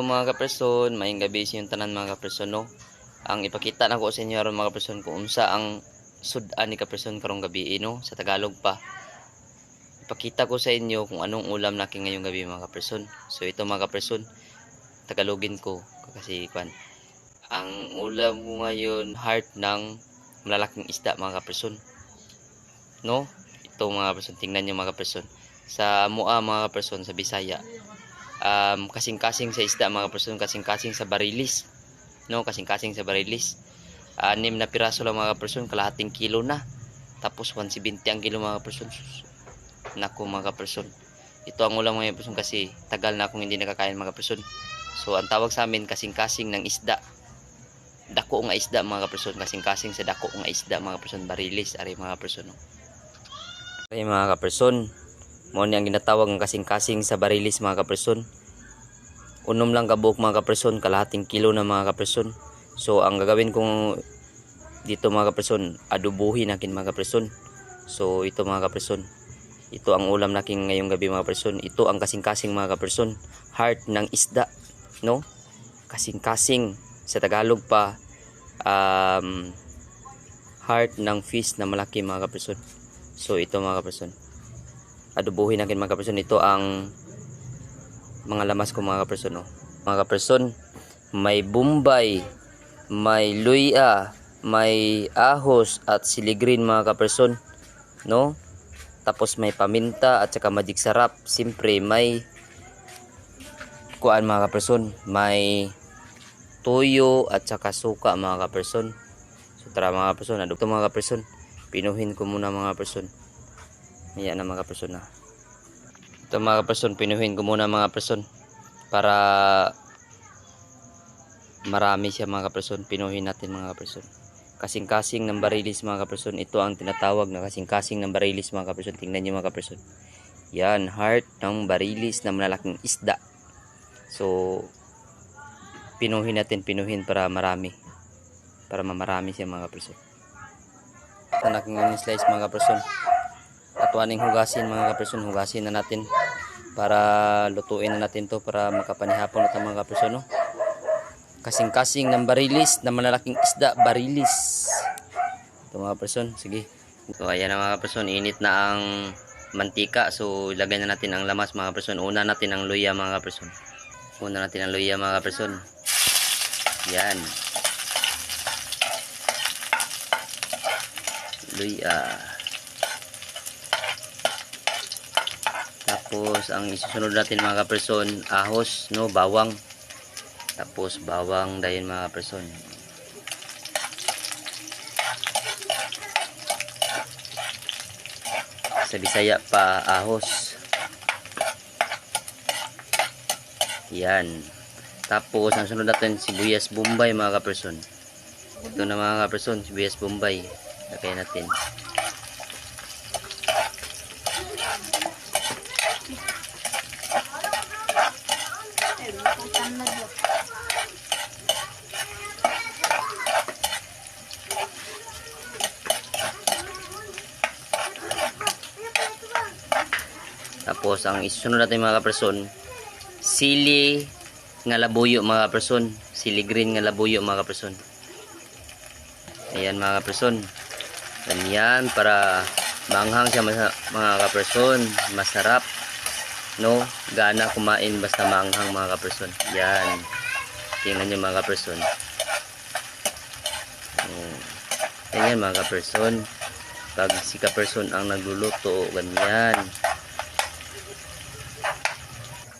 mga kaperson, maayong gabi sa inyong tanan mga kaperson no. Ang ipakita na ko sa inyo aron mga kaperson kung unsa ang sudan ni kaperson karong gabi no sa Tagalog pa. Ipakita ko sa inyo kung anong ulam nakin ngayong gabi mga kaperson. So ito mga kaperson, Tagalogin ko kasi kwan. Ang ulam ko ngayon heart ng malalaking isda mga kaperson. No? Ito mga kaperson, tingnan niyo mga kaperson. Sa mua mga kaperson sa Bisaya. Kasing-kasing sa isda mga kaperson, kasing-kasing sa barilis no, kasing-kasing sa barilis, 6 na piraso lang mga kaperson, kalahating kilo na, tapos 170 ang kilo mga kaperson. Naku mga kaperson, ito ang ulam mga kaperson kasi tagal na akong hindi nakakain mga kaperson. So ang tawag sa amin kasing-kasing ng isda, dako nga isda mga kaperson, kasing-kasing sa dako nga isda mga kaperson, barilis ari mga kaperson no. Ay mga kaperson, mo ni ang ginatawag ng kasing-kasing sa barilis mga kaperson. Unom lang kabuok mga kaperson, kalahating kilo na mga kaperson. So ang gagawin kong dito mga kaperson, adubuhin nakin mga kaperson. So ito mga kaperson, ito ang ulam nakin ngayong gabi mga kaperson. Ito ang kasing-kasing mga kaperson, heart ng isda no, kasing-kasing sa Tagalog pa, heart ng fish na malaki mga kaperson. So ito mga kaperson, adubuhin natin mga kaperson. Ito ang mga lamas ko mga kaperson no. Mga kaperson, may bumbay, may luya, may ahos at siligrin mga kaperson no. Tapos may paminta at saka magic sarap. Siyempre may kuan mga kaperson, may toyo at saka suka mga kaperson. So tara mga kaperson, ito mga kaperson, pinuhin ko muna mga kaperson. Ayan na mga kaperson na. Ito mga kaperson, pinuhin ko muna mga kaperson para marami siya mga kaperson. Pinuhin natin mga kaperson. Kasing-kasing ng barilis mga kaperson. Ito ang tinatawag na kasing-kasing ng barilis mga kaperson. Tingnan nyo mga kaperson. Yan, heart ng barilis na malalaking isda. So pinuhin natin, pinuhin para marami. Para mamarami siya mga kaperson. Ito na aking slice mga kaperson. Atuaning hugasin mga kaperson, hugasin na natin para lutuin na natin to para makapanihapon na mga kaperson no. Kasing-kasing ng barilis na malalaking isda, barilis. Ito mga kaperson, sige. So ayan na mga kaperson, init na ang mantika. So ilagay na natin ang lamas mga kaperson. Una natin ang luya mga kaperson. Una natin ang luya mga kaperson. Yan. Luya. Tapos ang isusunod natin mga kaperson, ahos no, bawang. Tapos bawang dayon mga kaperson. Sa Bisaya pa ahos. Yan. Tapos ang sunod natin sibuyas bombay mga kaperson. Ito na mga kaperson, sibuyas bombay. Lagay natin. Tapos ang isunod natin mga kaperson, sili nga labuyo mga kaperson, sili green nga labuyo mga kaperson. Ayan mga kaperson. Ganyan para maanghang siya mga kaperson, masarap no, gana kumain basta maanghang mga kaperson. Yan. Tingnan niyo mga kaperson. Ganyan mga kaperson. Pag si kaperson ang nagluluto, ganyan.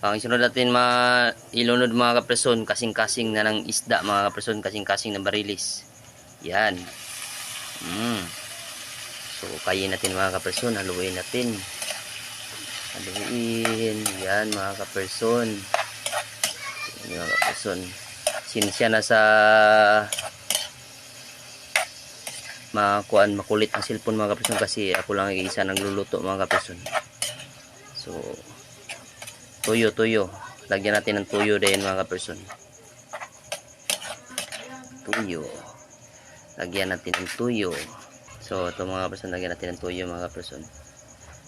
Ang isunod natin ilunod mga kaperson, kasing-kasing na ng isda mga kaperson, kasing-kasing ng barilis. Yan. So kayin natin mga kaperson, haluin natin. Haluin. Yan mga kaperson. Yan mga kaperson. Sinsya na sa makulit ang cellphone mga kaperson kasi ako lang isa nagluluto mga kaperson. So tuyo. Lagyan natin ng tuyo din mga kaperson. Tuyo. Lagyan natin ng tuyo. So ito mga kaperson, lagyan natin ng tuyo mga kaperson.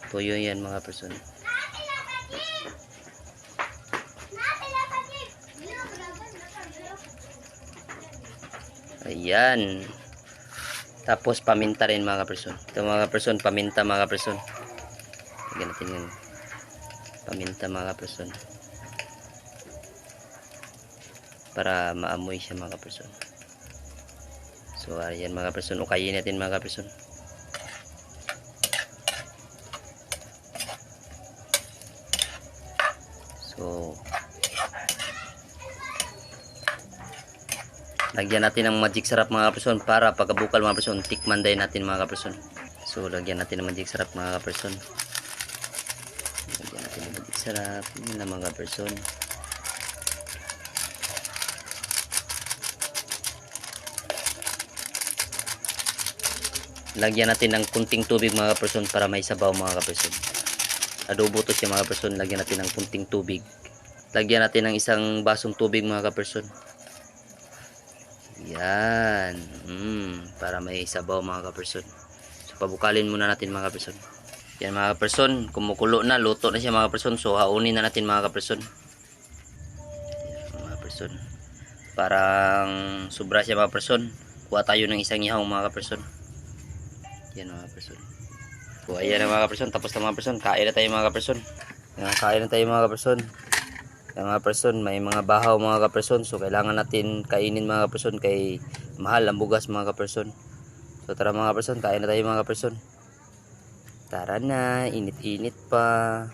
Tuyo yan mga kaperson. Ayan. Tapos paminta rin mga kaperson. Ito mga kaperson, paminta mga kaperson. Lagyan natin yung paminta mga kaperson. Para maamoy siya mga kaperson. So ayan mga kaperson, ukayin natin mga kaperson. So lagyan natin ng magic sarap mga kaperson para pagkabukal mga kaperson, tikman din natin mga kaperson. So lagyan natin ng magic sarap mga kaperson. Lagyan natin ng magic sarap. Yun na mga kaperson. Lagyan natin ng kunting tubig mga kaperson para may sabaw mga kaperson. Adobo to siya mga kaperson. Lagyan natin ng kunting tubig. Lagyan natin ng isang basong tubig mga kaperson. Yan. Para may sabaw mga kaperson. So pabukalin muna natin mga kaperson. Yan mga kaperson. Kumukulo na. Luto na siya mga kaperson. So haunin na natin mga kaperson. Yan mga kaperson. Parang sobra siya mga kaperson. Kuha tayo ng isang ihaw mga kaperson. Yan mga kaperson. So ayan na mga kaperson. Tapos na mga kaperson. Kain na tayo mga kaperson. Kain na tayo mga kaperson. Yan mga kaperson. May mga bahaw mga kaperson. So kailangan natin kainin mga kaperson. Kay mahal ang bugas mga kaperson. So tara mga kaperson. Kain na tayo mga kaperson. Tara na. Init-init pa.